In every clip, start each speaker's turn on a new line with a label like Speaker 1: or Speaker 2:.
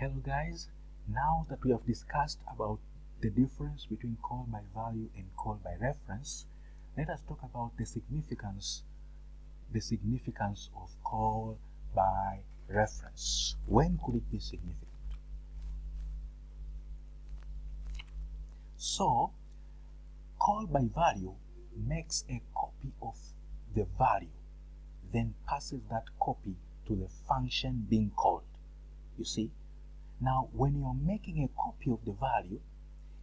Speaker 1: Hello guys, now that we have discussed about the difference between call by value and call by reference, let us talk about the significance of call by reference. When could it be significant? So, call by value makes a copy of the value, then passes that copy to the function being called. You see? Now, when you're making a copy of the value,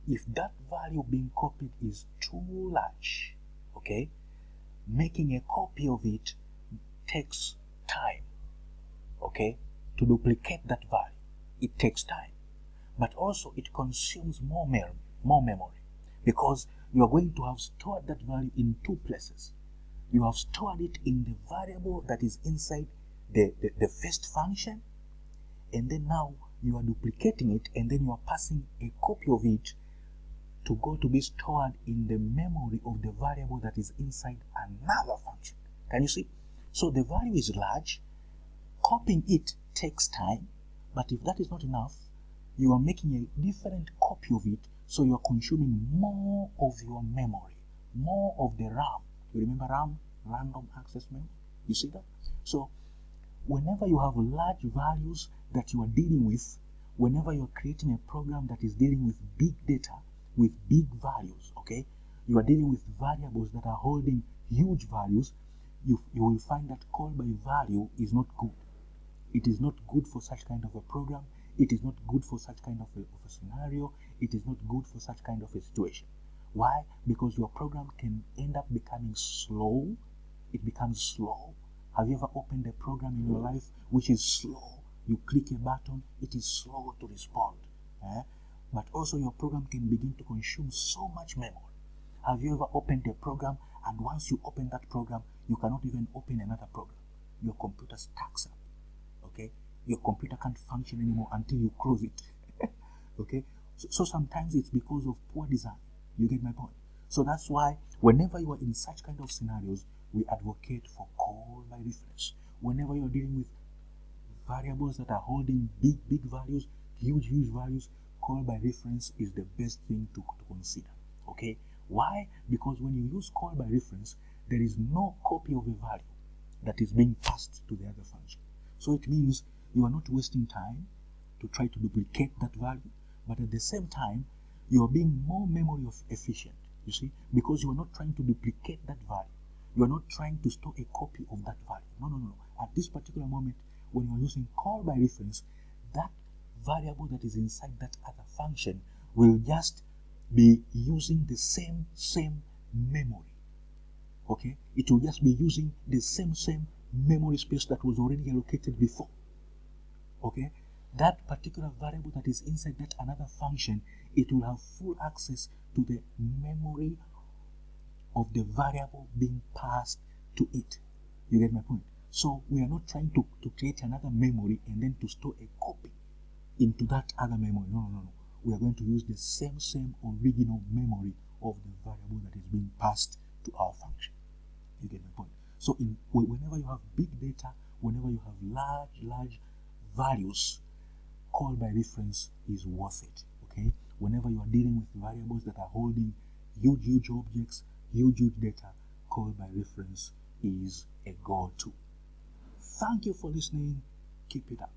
Speaker 1: if that value being copied is too large, okay, making a copy of it takes time, okay, to duplicate that value. It takes time, but also it consumes more memory, because you are going to have stored that value in two places. You have stored it in the variable that is inside the first function, and then now you are duplicating it, and then you are passing a copy of it to go to be stored in the memory of the variable that is inside another function. Can you see? So the value is large, copying it takes time, but if that is not enough, you are making a different copy of it, so you are consuming more of your memory, more of the RAM. You remember RAM? Random access memory? You see that? So whenever you have large values that you are dealing with, whenever you are creating a program that is dealing with big data, with big values, okay, you are dealing with variables that are holding huge values, you will find that call by value is not good. It is not good for such kind of a program. It is not good for such kind of a scenario. It is not good for such kind of a situation. Why? Because your program can end up becoming slow. It becomes slow. Have you ever opened a program in your life which is slow? You click a button, it is slow to respond. But also your program can begin to consume so much memory. Have you ever opened a program, and once you open that program, you cannot even open another program? Your computer stacks up. Okay? Your computer can't function anymore until you close it. Okay? So sometimes it's because of poor design. You get my point? So that's why whenever you are in such kind of scenarios, we advocate for call by reference. Whenever you're dealing with variables that are holding big values, huge values, call by reference is the best thing to consider. Okay? Why? Because when you use call by reference, there is no copy of a value that is being passed to the other function. So it means you are not wasting time to try to duplicate that value, but at the same time, you are being more memory efficient, you see, because you are not trying to duplicate that value. You are not trying to store a copy of that value. No. At this particular moment, when you are using call by reference, that variable that is inside that other function will just be using the same memory. Okay? It will just be using the same memory space that was already allocated before. Okay? That particular variable that is inside that another function, it will have full access to the memory of the variable being passed to it. You get my point? So we are not trying to create another memory and then to store a copy into that other memory. No. We are going to use the same original memory of the variable that is being passed to our function. You get my point? So whenever you have big data, whenever you have large values, call by reference is worth it. Okay? Whenever you are dealing with variables that are holding huge objects, huge data, call by reference is a go-to. Thank you for listening. Keep it up.